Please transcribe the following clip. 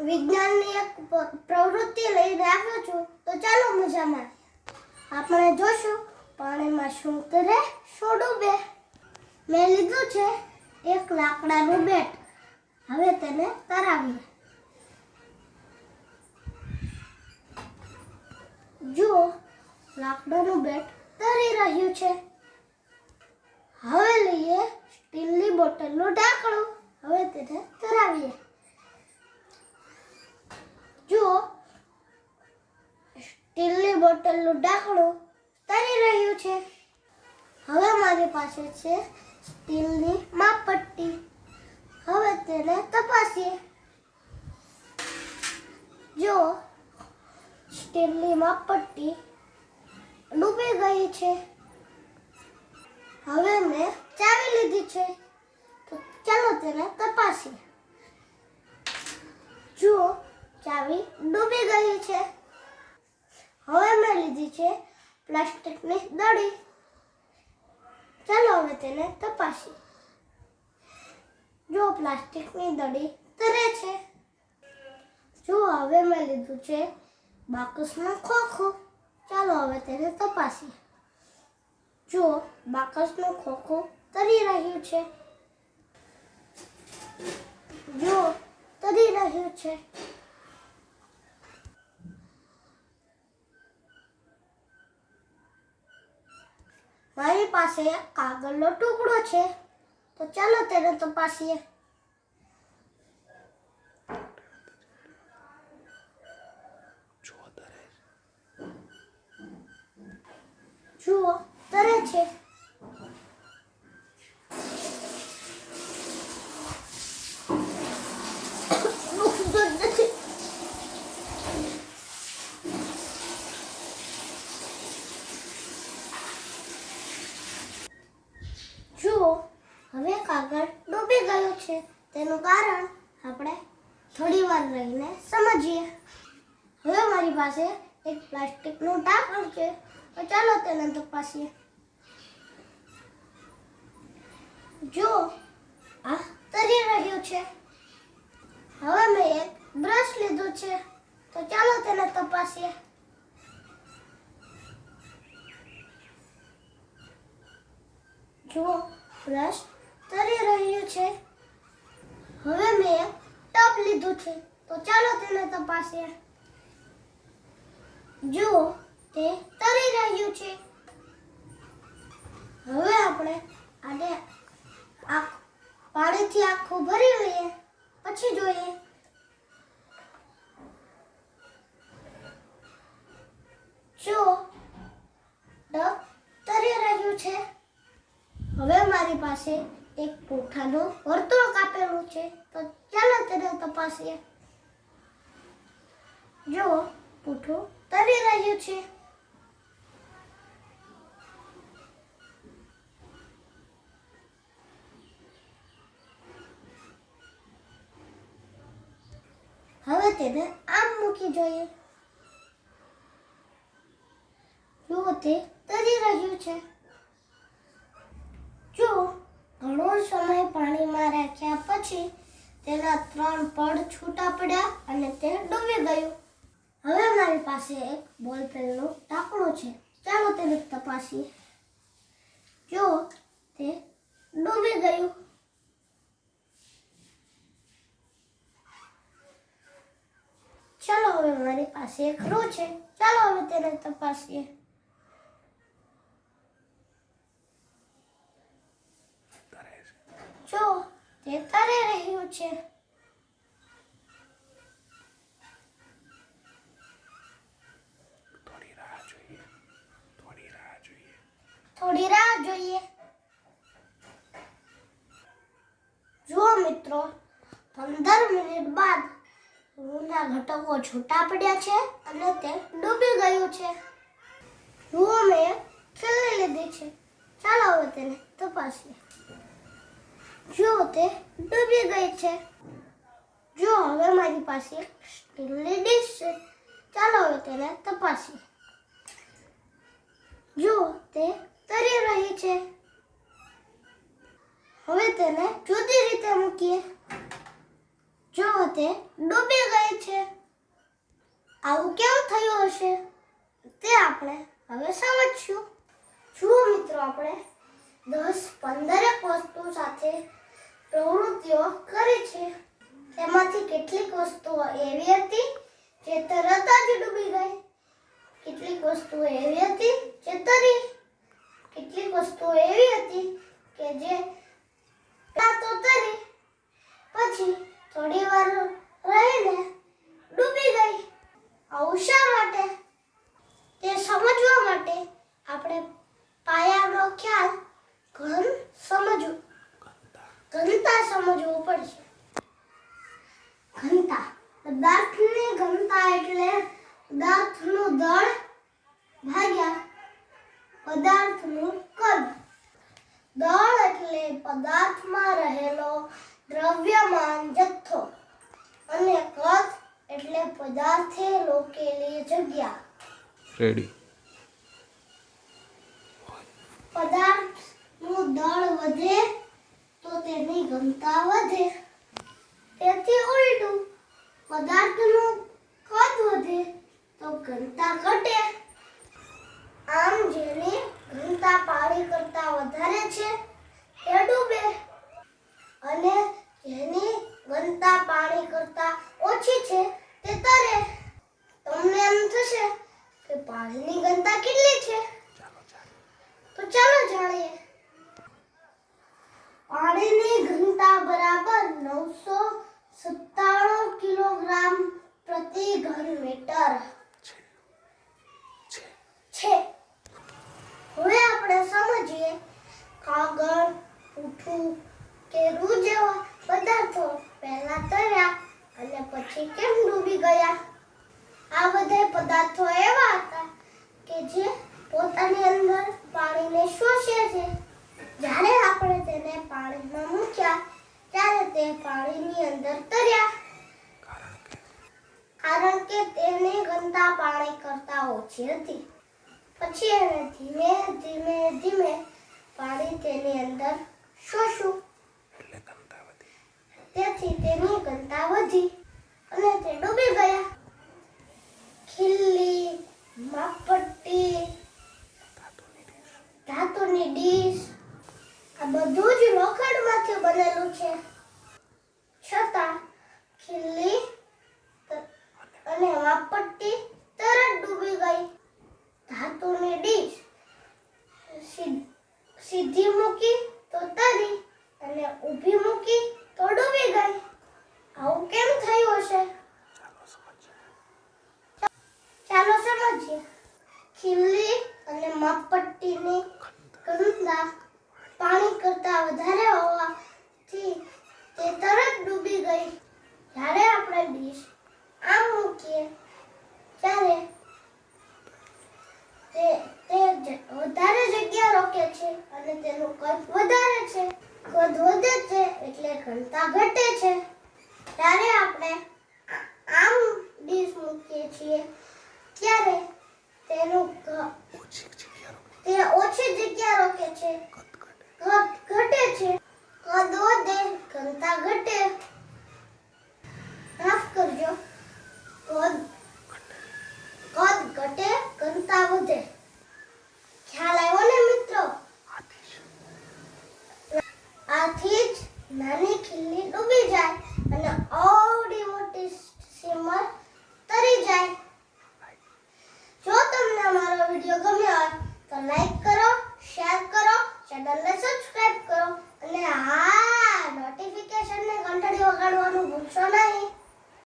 વિજ્ઞાનની એક પ્રવૃત્તિ લઈને આવ્યો છું, તો ચાલો મજામાં. આપણે જોશું પાણીમાં શું તરે શું ડૂબે. મેં લીધું છે એક લાકડાનું બેટ. હવે તેને તરાવીએ. જુઓ, લાકડાનું બેટ તરી રહ્યું છે. હવે લઈએ સ્ટીલની બોટલનું ઢાંકણું. હવે તેને તરાવીએ. જુઓ, સ્ટીલની બોટલનું ઢાંકણું તરી રહ્યું છે. હવે મારી પાસે છે સ્ટીલની માપપટ્ટી. હવે તેને તપાસીએ. જુઓ, સ્ટીલની માપપટ્ટી ડૂબી ગઈ છે. હવે મેં ચાવી લીધી છે, તો ચાલો તેને તપાસીએ. જુઓ, ચાવી ડૂબી ગઈ છે. હવે મેં લીધી છે પ્લાસ્ટિકની દડી. ચાલો હવે તેને તપાસીએ. જો પ્લાસ્ટિકની દડી તરે છે. જો હવે મેં લીધું છે બાકસનું ખોખું. ચાલો હવે તેને તપાસીએ. જો બાકસનું ખોખું તરી રહ્યું છે. જો તરી રહ્યું છે. મારી પાસે કાગળનો ટુકડો છે, તો ચાલો તેને તપાસીએ. જુઓ, તરે છે. જુઓ, હવે કાગળ ડૂબી ગયો છે. તેનું કારણ આપણે થોડી વાર રહીને સમજીએ. હવે મારી પાસે એક પ્લાસ્ટિકનું ઢાંકણ છે, તો ચાલો તેને તપાસીએ. જો આ તરી રહ્યું છે. હવે મેં એક બ્રશ લીધું છે, તો ચાલો તેને તપાસીએ. જુઓ, બ્રશ તરી રહ્યું છે. હવે મેં એક ટબ લીધું છે, તો ચાલો તેને તપાસીએ. જુઓ, તે તરી રહ્યું છે. હવે આપણે આને પાણીથી આખું ભરી લઈએ, પછી જોઈએ. જુઓ, ટબ તરી રહ્યું છે. હવે મારી પાસે એક પૂંઠાનું વર્તુળ કાપેલું છે, તો ચાલો તેને તપાસીએ. જુઓ, પૂંઠું તરી રહ્યું છે. હવે તેને આમ મૂકી જોઈએ. જુઓ, તે તરી રહ્યું છે. જો ઘણો સમય પાણીમાં રાખ્યા પછી તેના 3 પડ છૂટા પડ્યા અને તે ડૂબી ગયું. હવે મારી પાસે એક બોલ પેનનું ઢાંકણું છે. ચાલો તેને તપાસીએ. જો તે ડૂબી ગયું. ચાલો હવે મારી પાસે એક રૂ છે. ચાલો હવે તેને તપાસીએ. જો તે તરી રહ્યું છે. થોડી રાહ જોઈએ. જુઓ મિત્રો, 15 મિનિટ બાદ રૂના ઘટકો છૂટા પડ્યા છે અને તે ડૂબી ગયું છે. જુઓ, મેં ખીલી લીધી છે. ચાલો હવે તેને તપાસીએ. જો તે ડૂબી ગઈ છે. જો હવે મારી પાસે સ્ટીલની ડીશ છે. ચાલો હવે તેને તપાસીએ. જો તે તરી રહી છે. હવે તેને જુદી રીતે મૂકીએ. જો તે તે ડૂબી ગઈ છે. આવું કેમ થયું હશે તે આપણે હવે સમજશું. જુઓ મિત્રો, આપણે 10-15 વસ્તુ સાથે પ્રવૃત્તિઓ કરી છે. તેમાંથી કેટલીક વસ્તુઓ એવી હતી જે તરત જ ડૂબી ગઈ, કેટલીક વસ્તુઓ એવી હતી જે તરી, કેટલીક વસ્તુઓ એવી હતી કે જે પહેલા તો તરી પછી થોડી વાર રહીને ડૂબી ગઈ. આવું શા માટે તે સમજવા માટે આપણે પાયાનો ખ્યાલ ઘનતા સમજવું પડશે. ઘનતા, પદાર્થની ઘનતા એટલે પદાર્થનું દળ ભાગ્યા પદાર્થનું કદ. દળ એટલે પદાર્થમાં રહેલો દ્રવ્યમાન જથ્થો અને કદ એટલે પદાર્થે રોકેલી જગ્યા. રેડી. પદાર્થનું દળ વધે તો તેની ઘનતા વધે. તેથી ઉલટું, પદાર્થનું કદ વધે તો ઘનતા ઘટે. આમ જેની ઘનતા પાણી કરતાં વધારે છે તે ડૂબે અને જેની ઘનતા પાણી કરતાં ઓછી છે તે તરે. તમને એમ થશે કે પાણીની ઘનતા કેટલી છે? તો ચાલો જાણીએ. પાણીની ઘનતા બરાબર 997 કિલોગ્રામ પ્રતિ ઘન મીટર છે. હવે આપણે સમજીએ કાગળ, પૂઠું કે રૂ જેવા પદાર્થો પહેલા તર્યા અને પછી કેમ ડૂબી ગયા. આ બધા પદાર્થો એવા હતા કે જે પોતાની અંદર પાણીને શોષે છે. જ્યારે આપણે તેને પાણીમાં મૂક્યા ત્યારે તે પાણીની અંદર તર્યા, કારણ કે તેની ઘનતા પાણી કરતાં ઓછી હતી. પછી એને ધીમે ધીમે ધીમે પાણી તેની અંદર શોષ્યું, તેથી તેની ઘનતા વધી અને તે ડૂબી ગયા. ખીલ્લી, માપપટ્ટી, ધાતુની ડીશ, આ બધું જ લોખંડમાંથી બનેલું છે. છતાં ખીલ્લી અને માપપટ્ટી તરત ડૂબી ગઈ. ધાતુની ડીશ સીધી મૂકી તો તરી અને ઊભી મૂકી તો ડૂબી ગઈ. આવું કેમ થયું હશે? ચાલો સમજીએ. ખીલ્લી અને માપપટ્ટીની ઘનતા પાણી કરતાં વધારે હોવાથી તે તરત ડૂબી ગઈ. જ્યારે આપણે ડીશ આમ મૂકીએ ત્યારે તે વધારે જગ્યા રોકે છે અને તેનું કદ વધારે છે. કદ વધે છે એટલે ઘનતા ઘટે છે. ત્યારે આપણે આમ ડીશ મૂકીએ છીએ ત્યારે તે ઓછી જગ્યા રોકે છે, કદ ઘટે છે. કદ વધે, ઘનતા ઘટે